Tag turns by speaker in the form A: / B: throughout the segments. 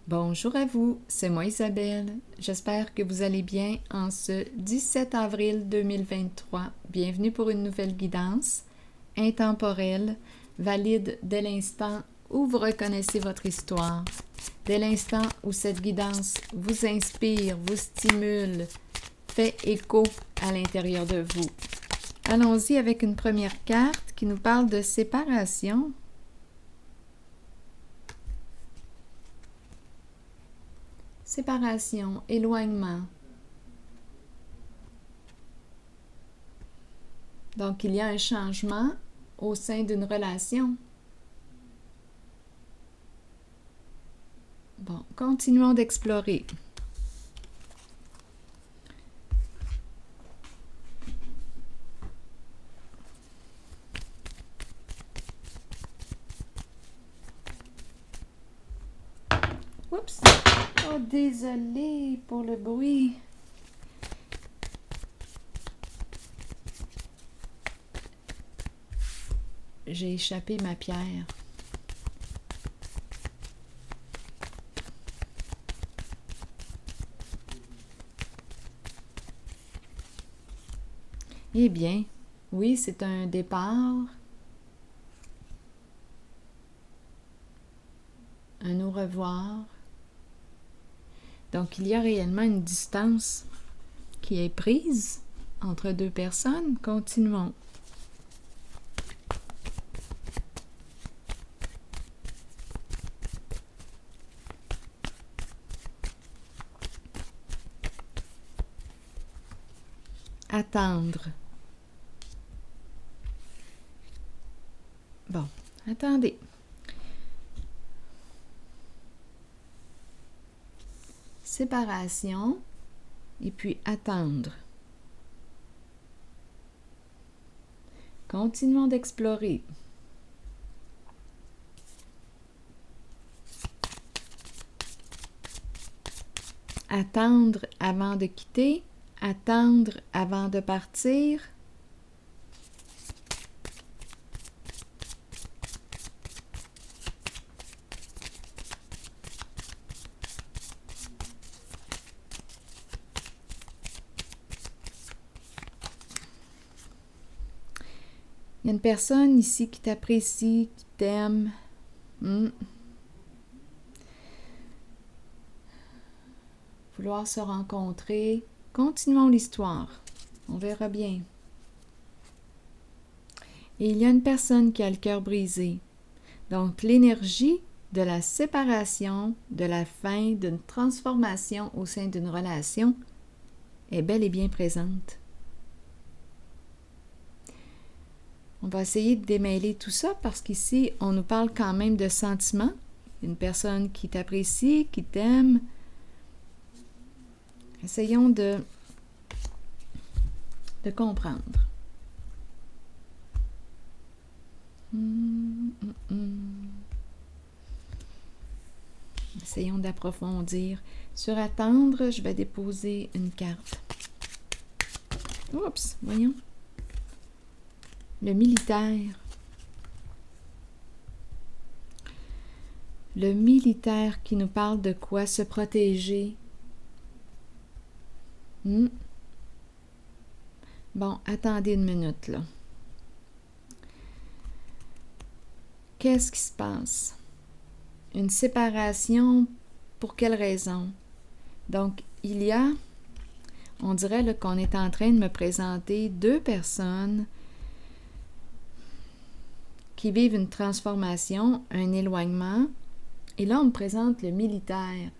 A: Bonjour à vous, c'est moi Isabelle. J'espère que vous allez bien en ce 17 avril 2023. Bienvenue pour une nouvelle guidance intemporelle, valide dès l'instant où vous reconnaissez votre histoire, dès l'instant où cette guidance vous inspire, vous stimule, fait écho à l'intérieur de vous. Allons-y avec une première carte qui nous parle de séparation. Séparation, éloignement. Donc, il y a un changement au sein d'une relation. Bon, continuons d'explorer. Oups! Oh, désolée pour le bruit. J'ai échappé ma pierre. Eh bien, oui, c'est un départ, un au revoir. Donc, il y a réellement une distance qui est prise entre deux personnes. Continuons. Attendre. Bon, attendez. Séparation et puis attendre. Continuons d'explorer. Attendre avant de quitter, attendre avant de partir. Il y a une personne ici qui t'apprécie, qui t'aime. Vouloir se rencontrer. Continuons l'histoire. On verra bien. Et il y a une personne qui a le cœur brisé. Donc, l'énergie de la séparation, de la fin, d'une transformation au sein d'une relation est bel et bien présente. On va essayer de démêler tout ça parce qu'ici, on nous parle quand même de sentiments. Une personne qui t'apprécie, qui t'aime. Essayons de comprendre. Essayons d'approfondir. Sur attendre, je vais déposer une carte. Oups, voyons. Le militaire. Le militaire qui nous parle de quoi? Se protéger. Bon, attendez une minute, là. Qu'est-ce qui se passe? Une séparation, pour quelle raison? Donc, il y a, on dirait là, qu'on est en train de me présenter deux personnes qui vivent une transformation, un éloignement. Et là, on me présente le militaire.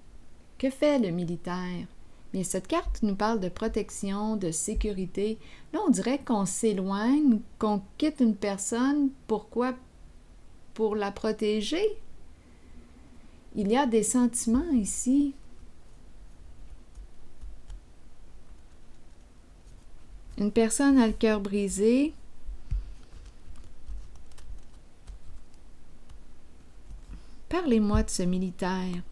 A: Que fait le militaire? Bien, cette carte nous parle de protection, de sécurité. Là, on dirait qu'on s'éloigne, qu'on quitte une personne. Pourquoi? Pour la protéger. Il y a des sentiments ici. Une personne a le cœur brisé. Parlez-moi de ce militaire.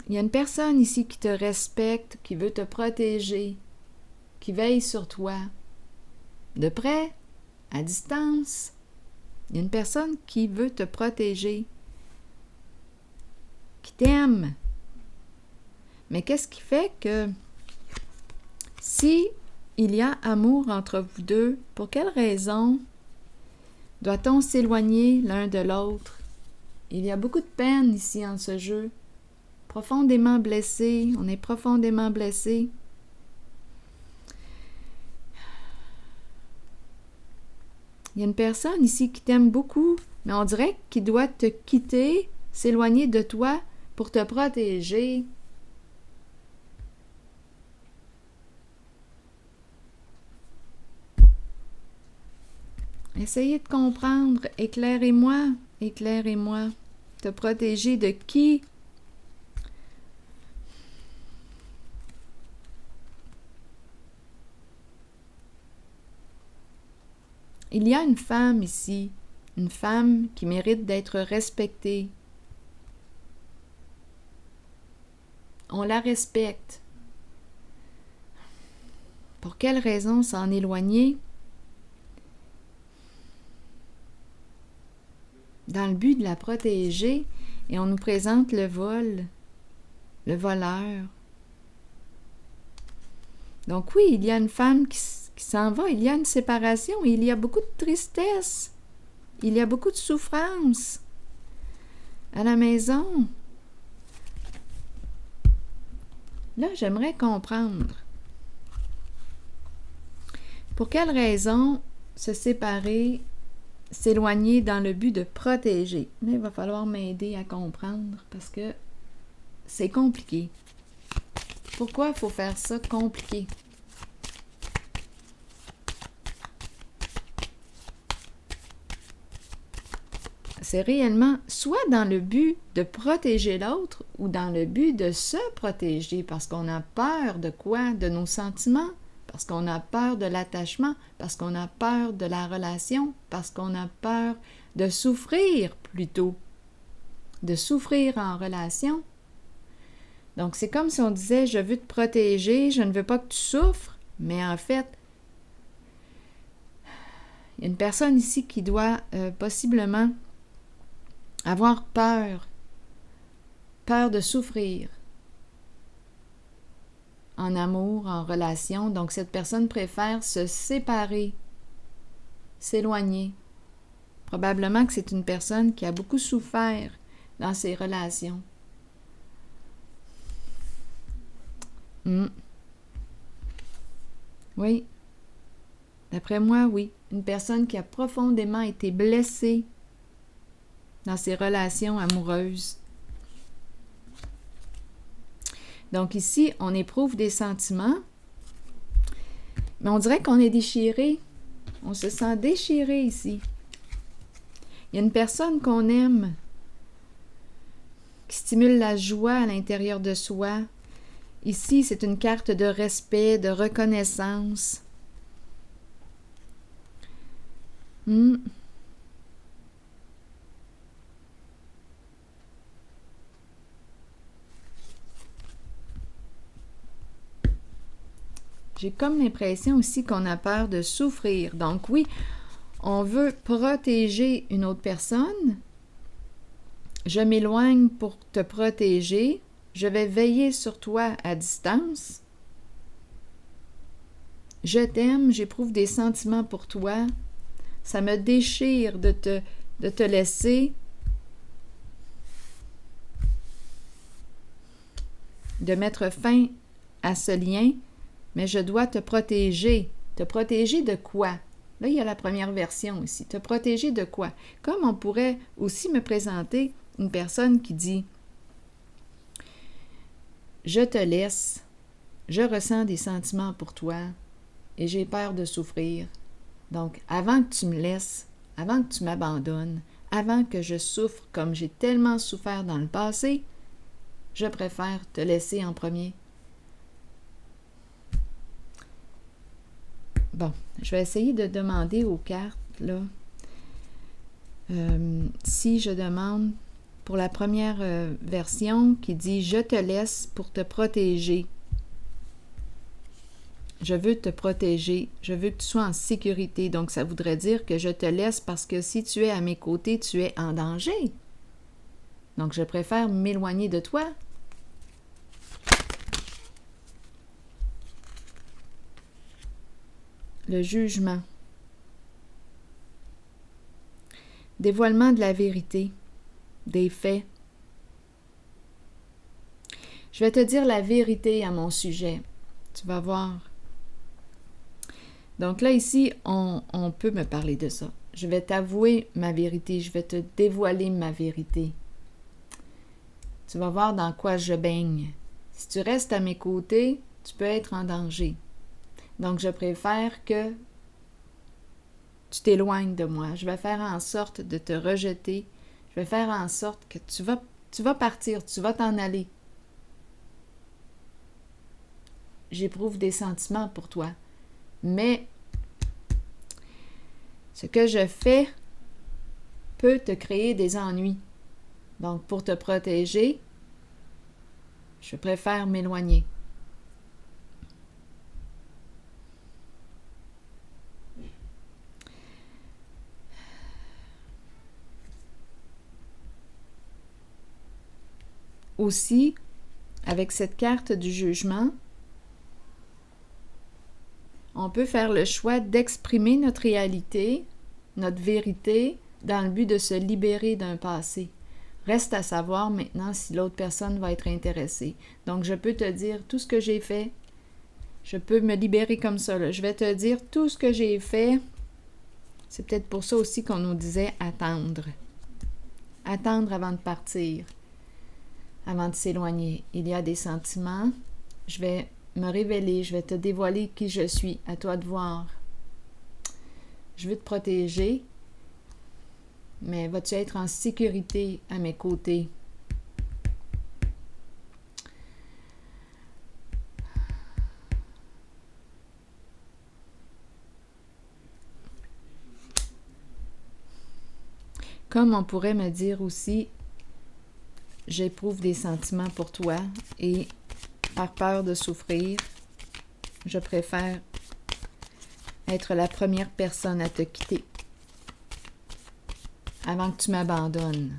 A: Il y a une personne ici qui te respecte, qui veut te protéger, qui veille sur toi. De près, à distance. Il y a une personne qui veut te protéger. qui t'aime. Mais qu'est-ce qui fait que si il y a amour entre vous deux, pour quelle raison doit-on s'éloigner l'un de l'autre? Il y a beaucoup de peine ici en ce jeu. Profondément blessé, on est profondément blessé. Il y a une personne ici qui t'aime beaucoup, mais on dirait qu'il doit te quitter, s'éloigner de toi pour te protéger. Essayez de comprendre. Éclairez-moi, éclairez-moi. Te protéger de qui? Il y a une femme ici, une femme qui mérite d'être respectée. On la respecte. Pour quelle raison s'en éloigner? Dans le but de la protéger, et on nous présente le vol, le voleur. Donc oui, il y a une femme qui s'en va, il y a une séparation, il y a beaucoup de tristesse, il y a beaucoup de souffrance à la maison. Là, j'aimerais comprendre. Pour quelle raison se séparer, s'éloigner dans le but de protéger? Là, il va falloir m'aider à comprendre parce que c'est compliqué. Pourquoi il faut faire ça compliqué? C'est réellement soit dans le but de protéger l'autre ou dans le but de se protéger parce qu'on a peur de quoi? De nos sentiments, parce qu'on a peur de l'attachement, parce qu'on a peur de la relation, parce qu'on a peur de souffrir plutôt, de souffrir en relation. Donc, c'est comme si on disait « je veux te protéger, je ne veux pas que tu souffres », mais en fait, il y a une personne ici qui doit possiblement avoir peur de souffrir en amour, en relation. Donc, cette personne préfère se séparer, s'éloigner. Probablement que c'est une personne qui a beaucoup souffert dans ses relations. Oui. D'après moi, oui. Une personne qui a profondément été blessée dans ses relations amoureuses. Donc ici, on éprouve des sentiments, mais on dirait qu'on est déchiré. On se sent déchiré ici. Il y a une personne qu'on aime, qui stimule la joie à l'intérieur de soi. Ici, c'est une carte de respect, de reconnaissance. J'ai comme l'impression aussi qu'on a peur de souffrir. Donc oui, on veut protéger une autre personne. Je m'éloigne pour te protéger. Je vais veiller sur toi à distance. Je t'aime, j'éprouve des sentiments pour toi. Ça me déchire de te laisser, de mettre fin à ce lien, mais je dois te protéger. Te protéger de quoi? Là, il y a la première version ici. Te protéger de quoi? Comme on pourrait aussi me présenter une personne qui dit « Je te laisse, je ressens des sentiments pour toi et j'ai peur de souffrir. Donc, avant que tu me laisses, avant que tu m'abandonnes, avant que je souffre comme j'ai tellement souffert dans le passé, je préfère te laisser en premier. » Bon, je vais essayer de demander aux cartes, là, si je demande pour la première version qui dit « Je te laisse pour te protéger ». Je veux te protéger, je veux que tu sois en sécurité. Donc, ça voudrait dire que je te laisse parce que si tu es à mes côtés, tu es en danger. Donc, je préfère m'éloigner de toi. Le jugement. Dévoilement de la vérité, des faits. Je vais te dire la vérité à mon sujet. Tu vas voir. Donc là, ici, on peut me parler de ça. Je vais t'avouer ma vérité. Je vais te dévoiler ma vérité. Tu vas voir dans quoi je baigne. Si tu restes à mes côtés, tu peux être en danger. Donc, je préfère que tu t'éloignes de moi. Je vais faire en sorte de te rejeter. Je vais faire en sorte que tu vas partir, tu vas t'en aller. J'éprouve des sentiments pour toi. Mais ce que je fais peut te créer des ennuis. Donc, pour te protéger, je préfère m'éloigner. Aussi, avec cette carte du jugement, on peut faire le choix d'exprimer notre réalité, notre vérité, dans le but de se libérer d'un passé. Reste à savoir maintenant si l'autre personne va être intéressée. Donc, je peux te dire tout ce que j'ai fait. Je peux me libérer comme ça, là. Je vais te dire tout ce que j'ai fait. C'est peut-être pour ça aussi qu'on nous disait attendre. Attendre avant de partir, avant de s'éloigner. Il y a des sentiments. Je vais me révéler, je vais te dévoiler qui je suis. À toi de voir. Je veux te protéger, mais vas-tu être en sécurité à mes côtés? Comme on pourrait me dire aussi, j'éprouve des sentiments pour toi et par peur de souffrir, je préfère être la première personne à te quitter avant que tu m'abandonnes.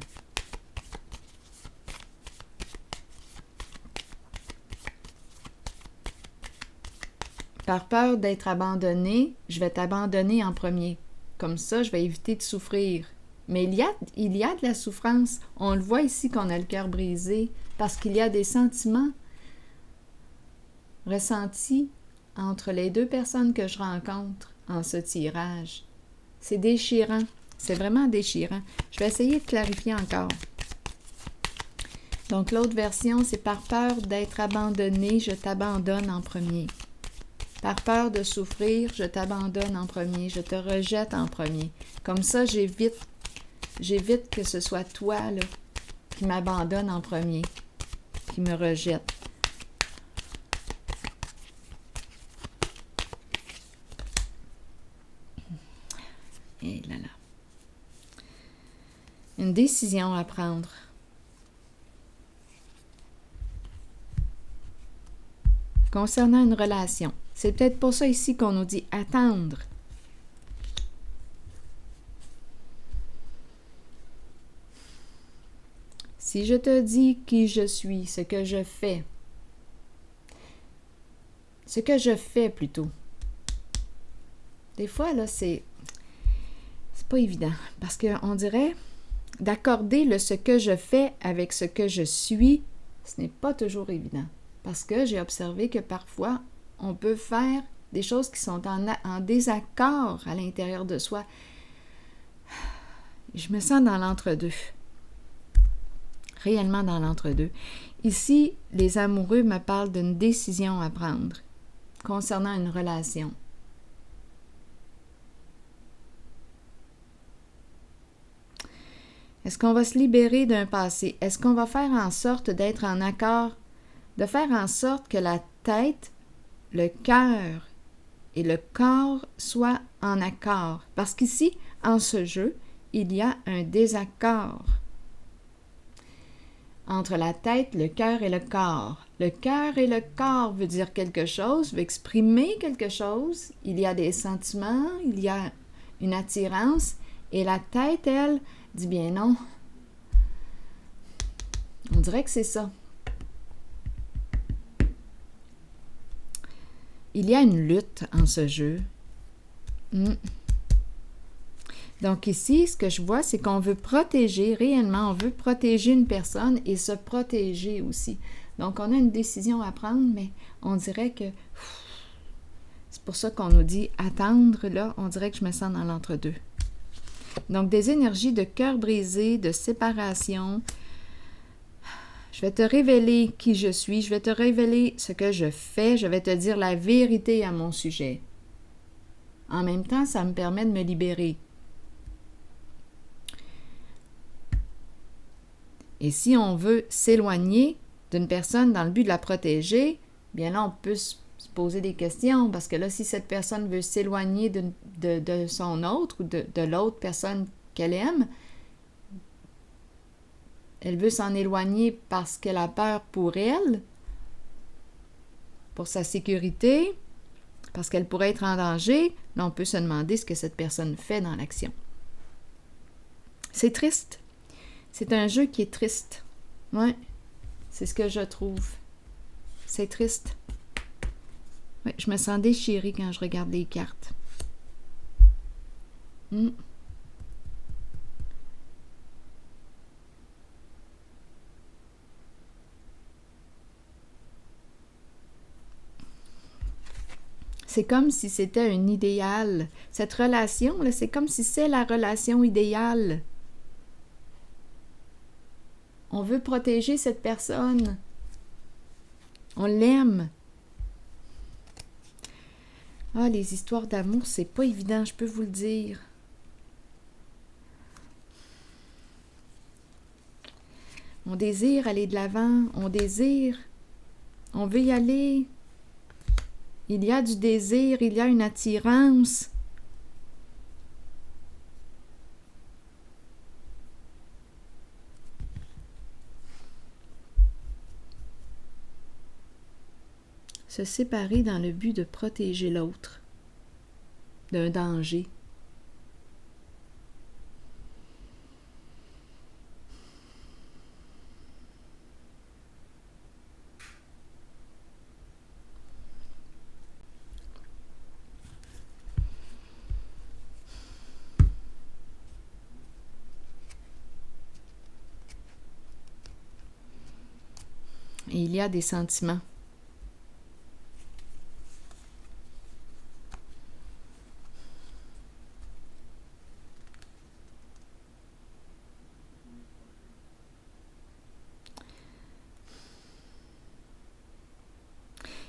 A: Par peur d'être abandonnée, je vais t'abandonner en premier. Comme ça, je vais éviter de souffrir. Mais il y a de la souffrance. On le voit ici qu'on a le cœur brisé parce qu'il y a des sentiments ressentis entre les deux personnes que je rencontre en ce tirage. C'est déchirant. C'est vraiment déchirant. Je vais essayer de clarifier encore. Donc, l'autre version, c'est par peur d'être abandonné, je t'abandonne en premier. Par peur de souffrir, je t'abandonne en premier, je te rejette en premier. Comme ça, j'évite que ce soit toi là, qui m'abandonne en premier, qui me rejette. Et là là. Une décision à prendre. Concernant une relation. C'est peut-être pour ça ici qu'on nous dit attendre. Si je te dis qui je suis, ce que je fais plutôt. Des fois, là, c'est pas évident. Parce qu'on dirait d'accorder le ce que je fais avec ce que je suis, ce n'est pas toujours évident. Parce que j'ai observé que parfois, on peut faire des choses qui sont en désaccord à l'intérieur de soi. Je me sens dans l'entre-deux. Réellement dans l'entre-deux. Ici, les amoureux me parlent d'une décision à prendre concernant une relation. Est-ce qu'on va se libérer d'un passé? Est-ce qu'on va faire en sorte d'être en accord, de faire en sorte que la tête, le cœur et le corps soient en accord? Parce qu'ici, en ce jeu, il y a un désaccord entre la tête, le cœur et le corps. Le cœur et le corps veut dire quelque chose, veut exprimer quelque chose. Il y a des sentiments, il y a une attirance. Et la tête, elle, dit bien non. On dirait que c'est ça. Il y a une lutte en ce jeu. Donc ici, ce que je vois, c'est qu'on veut protéger, réellement, on veut protéger une personne et se protéger aussi. Donc, on a une décision à prendre, mais on dirait que... C'est pour ça qu'on nous dit attendre, là, on dirait que je me sens dans l'entre-deux. Donc, des énergies de cœur brisé, de séparation. Je vais te révéler qui je suis, je vais te révéler ce que je fais, je vais te dire la vérité à mon sujet. En même temps, ça me permet de me libérer. Et si on veut s'éloigner d'une personne dans le but de la protéger, bien là, on peut se poser des questions, parce que là, si cette personne veut s'éloigner de son autre ou de l'autre personne qu'elle aime, elle veut s'en éloigner parce qu'elle a peur pour elle, pour sa sécurité, parce qu'elle pourrait être en danger. Là, on peut se demander ce que cette personne fait dans l'action. C'est triste. C'est un jeu qui est triste. Ouais, c'est ce que je trouve. C'est triste. Ouais, je me sens déchirée quand je regarde les cartes. C'est comme si c'était un idéal. Cette relation, là, c'est comme si c'est la relation idéale. On veut protéger cette personne. On l'aime. Ah, les histoires d'amour, c'est pas évident, je peux vous le dire. On désire aller de l'avant, on veut y aller. Il y a du désir, il y a une attirance. Se séparer dans le but de protéger l'autre d'un danger. Et il y a des sentiments.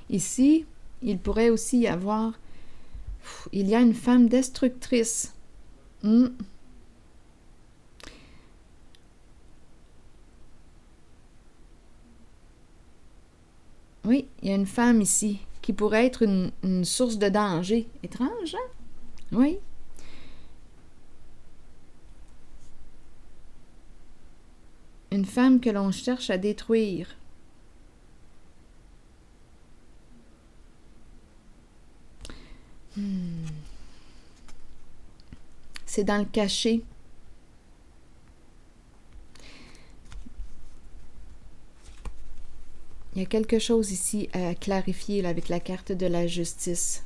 A: Ici, il pourrait aussi y avoir... Il y a une femme destructrice. Oui, il y a une femme ici qui pourrait être une source de danger. Étrange, hein? Oui. Une femme que l'on cherche à détruire. C'est dans le cachet. Il y a quelque chose ici à clarifier là, avec la carte de la justice.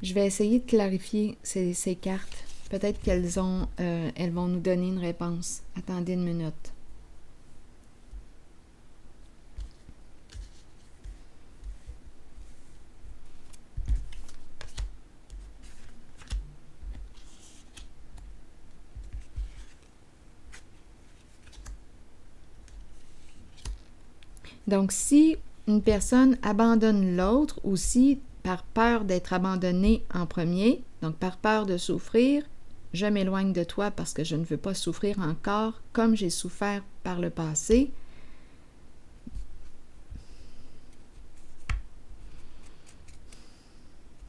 A: Je vais essayer de clarifier ces cartes. Peut-être qu'elles elles vont nous donner une réponse. Attendez une minute. Donc, si une personne abandonne l'autre ou si, par peur d'être abandonnée en premier, donc par peur de souffrir, je m'éloigne de toi parce que je ne veux pas souffrir encore comme j'ai souffert par le passé.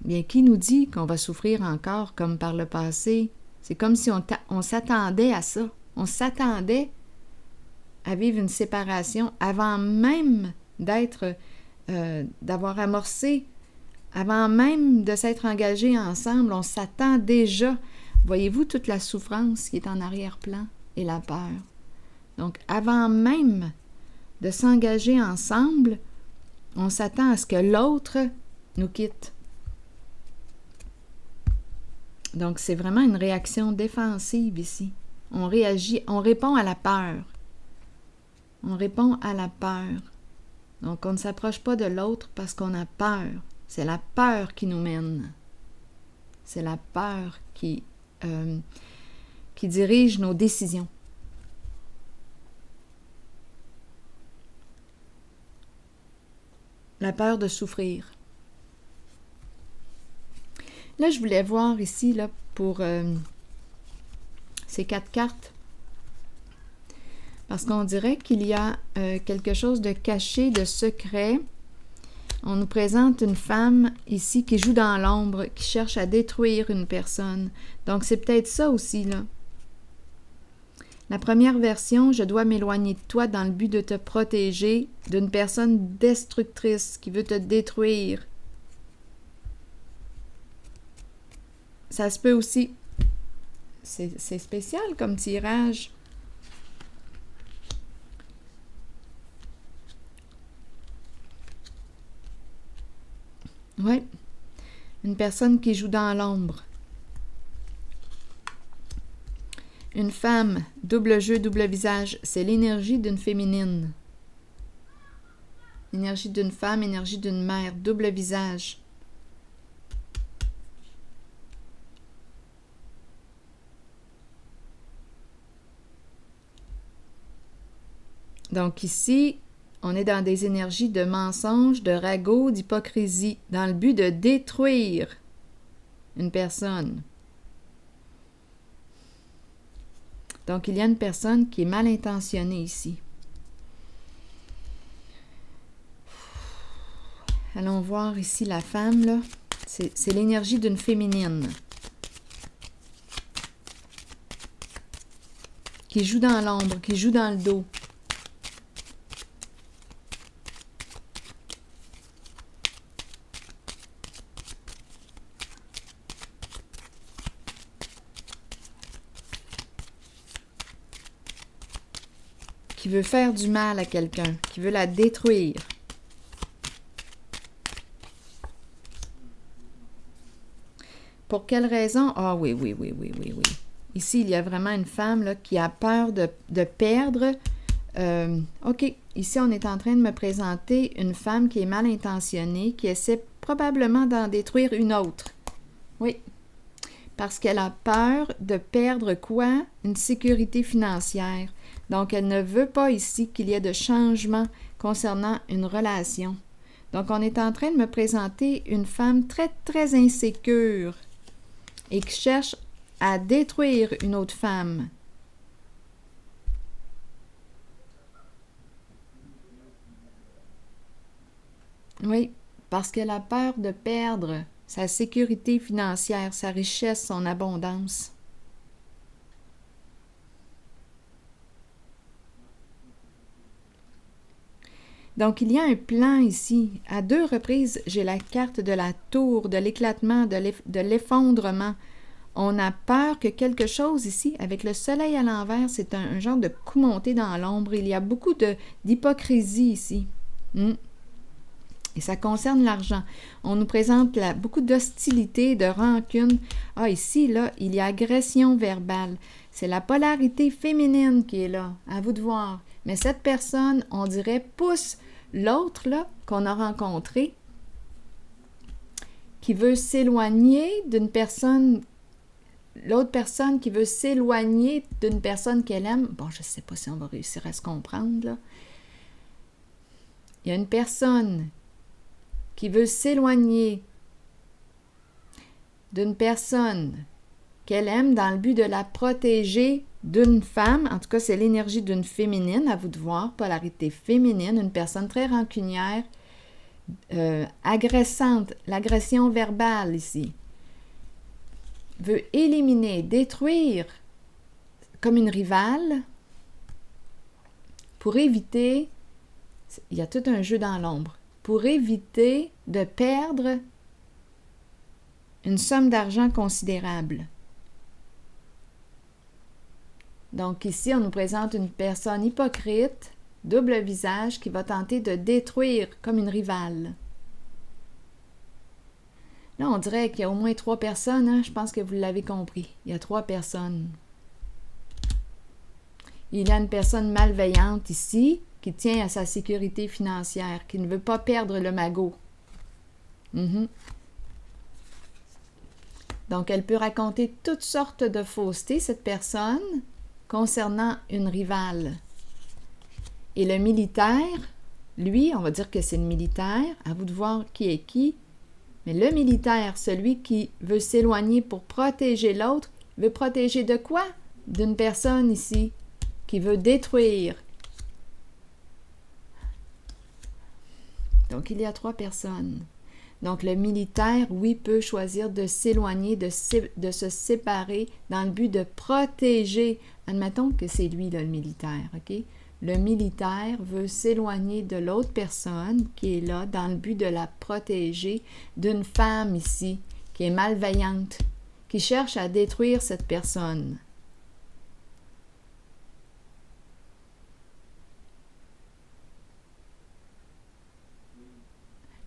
A: Bien, qui nous dit qu'on va souffrir encore comme par le passé? C'est comme si on s'attendait à ça. On s'attendait à vivre une séparation avant même d'avoir amorcé, avant même de s'être engagés ensemble. On s'attend déjà. Voyez-vous toute la souffrance qui est en arrière-plan et la peur. Donc, avant même de s'engager ensemble, on s'attend à ce que l'autre nous quitte. Donc, c'est vraiment une réaction défensive ici. On réagit, on répond à la peur. On répond à la peur. Donc, on ne s'approche pas de l'autre parce qu'on a peur. C'est la peur qui nous mène. C'est la peur qui dirige nos décisions. La peur de souffrir. Là, je voulais voir ici, là, pour ces 4 cartes, parce qu'on dirait qu'il y a quelque chose de caché, de secret. On nous présente une femme ici qui joue dans l'ombre, qui cherche à détruire une personne. Donc, c'est peut-être ça aussi, là. La première version, je dois m'éloigner de toi dans le but de te protéger d'une personne destructrice qui veut te détruire. Ça se peut aussi. C'est spécial comme tirage. Oui. Une personne qui joue dans l'ombre. Une femme, double jeu, double visage, c'est l'énergie d'une féminine. Énergie d'une femme, énergie d'une mère, double visage. Donc ici, on est dans des énergies de mensonge, de ragot, d'hypocrisie, dans le but de détruire une personne. Donc, il y a une personne qui est mal intentionnée ici. Allons voir ici la femme, là. C'est l'énergie d'une féminine. Qui joue dans l'ombre, qui joue dans le dos. Qui veut faire du mal à quelqu'un, qui veut la détruire. Pour quelle raison? Ah oui. Ici, il y a vraiment une femme là, qui a peur de perdre. OK, ici, on est en train de me présenter une femme qui est mal intentionnée, qui essaie probablement d'en détruire une autre. Oui, parce qu'elle a peur de perdre quoi? Une sécurité financière. Donc, elle ne veut pas ici qu'il y ait de changement concernant une relation. Donc, on est en train de me présenter une femme très, très insécure et qui cherche à détruire une autre femme. Oui, parce qu'elle a peur de perdre sa sécurité financière, sa richesse, son abondance. Donc, il y a un plan ici. À 2 reprises, j'ai la carte de la tour, de l'éclatement, de l'effondrement. On a peur que quelque chose ici, avec le soleil à l'envers, c'est un genre de coup monté dans l'ombre. Il y a beaucoup d'hypocrisie ici. Et ça concerne l'argent. On nous présente beaucoup d'hostilité, de rancune. Ah, ici, là, il y a agression verbale. C'est la polarité féminine qui est là. À vous de voir. Mais cette personne, on dirait, pousse l'autre, là, qu'on a rencontré, qui veut s'éloigner d'une personne, l'autre personne qui veut s'éloigner d'une personne qu'elle aime. Bon, je ne sais pas si on va réussir à se comprendre, là. Il y a une personne qui veut s'éloigner d'une personne qu'elle aime dans le but de la protéger d'une femme. En tout cas, c'est l'énergie d'une féminine, à vous de voir, polarité féminine, une personne très rancunière, agressante, l'agression verbale ici, veut éliminer, détruire comme une rivale pour éviter, il y a tout un jeu dans l'ombre, pour éviter de perdre une somme d'argent considérable. Donc ici, on nous présente une personne hypocrite, double visage, qui va tenter de détruire comme une rivale. Là, on dirait qu'il y a au moins 3 personnes, hein? Je pense que vous l'avez compris. Il y a 3 personnes. Il y a une personne malveillante ici, qui tient à sa sécurité financière, qui ne veut pas perdre le magot. Donc, elle peut raconter toutes sortes de faussetés, cette personne, concernant une rivale. Et le militaire, lui, on va dire que c'est le militaire, à vous de voir qui est qui, mais le militaire, celui qui veut s'éloigner pour protéger l'autre, veut protéger de quoi? D'une personne ici, qui veut détruire. Donc, il y a 3 personnes. Donc, le militaire, oui, peut choisir de s'éloigner, de se séparer dans le but de protéger. Admettons que c'est lui, là, le militaire, OK? Le militaire veut s'éloigner de l'autre personne qui est là dans le but de la protéger d'une femme ici, qui est malveillante, qui cherche à détruire cette personne.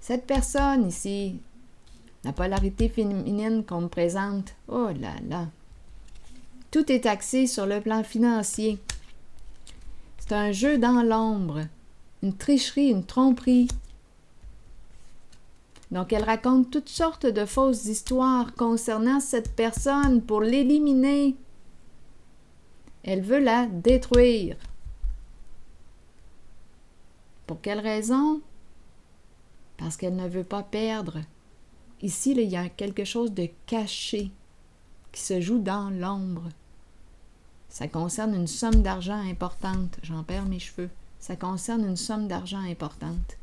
A: Cette personne ici, la polarité féminine qu'on me présente, oh là là, tout est axé sur le plan financier. C'est un jeu dans l'ombre, une tricherie, une tromperie. Donc, elle raconte toutes sortes de fausses histoires concernant cette personne pour l'éliminer. Elle veut la détruire. Pour quelle raison? Parce qu'elle ne veut pas perdre. Ici, là, il y a quelque chose de caché qui se joue dans l'ombre. Ça concerne une somme d'argent importante. J'en perds mes cheveux. Ça concerne une somme d'argent importante.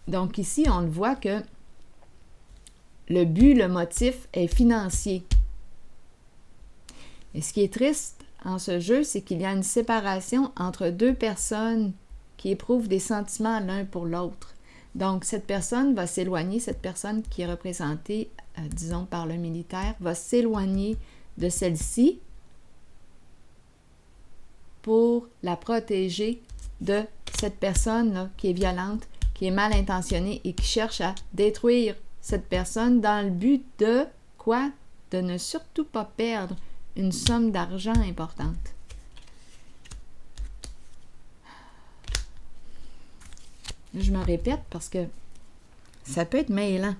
A: Donc ici, on le voit que le but, le motif est financier. Et ce qui est triste en ce jeu, c'est qu'il y a une séparation entre 2 personnes qui éprouvent des sentiments l'un pour l'autre. Donc, cette personne va s'éloigner, cette personne qui est représentée, disons, par le militaire, va s'éloigner de celle-ci pour la protéger de cette personne-là qui est violente, qui est mal intentionnée et qui cherche à détruire cette personne dans le but de quoi? De ne surtout pas perdre une somme d'argent importante. Je me répète parce que ça peut être mêlant.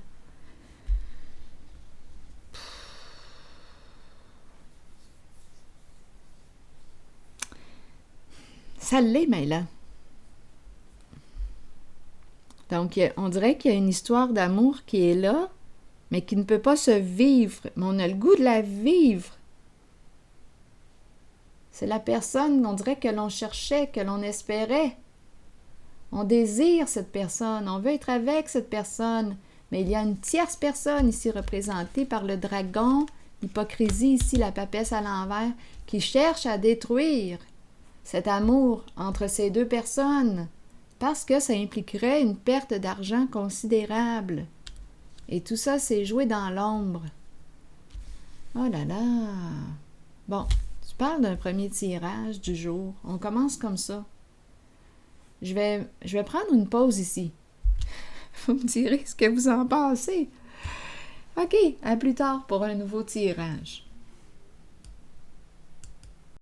A: Ça l'est mêlant. Donc, on dirait qu'il y a une histoire d'amour qui est là, mais qui ne peut pas se vivre. Mais on a le goût de la vivre. C'est la personne, on dirait, que l'on cherchait, que l'on espérait. On désire cette personne, on veut être avec cette personne, mais il y a une tierce personne ici représentée par le dragon, l'hypocrisie ici, la papesse à l'envers, qui cherche à détruire cet amour entre ces 2 personnes, parce que ça impliquerait une perte d'argent considérable. Et tout ça, c'est joué dans l'ombre. Oh là là! Bon, tu parles d'un premier tirage du jour. On commence comme ça. Je vais prendre une pause ici. Vous me direz ce que vous en pensez. OK, à plus tard pour un nouveau tirage.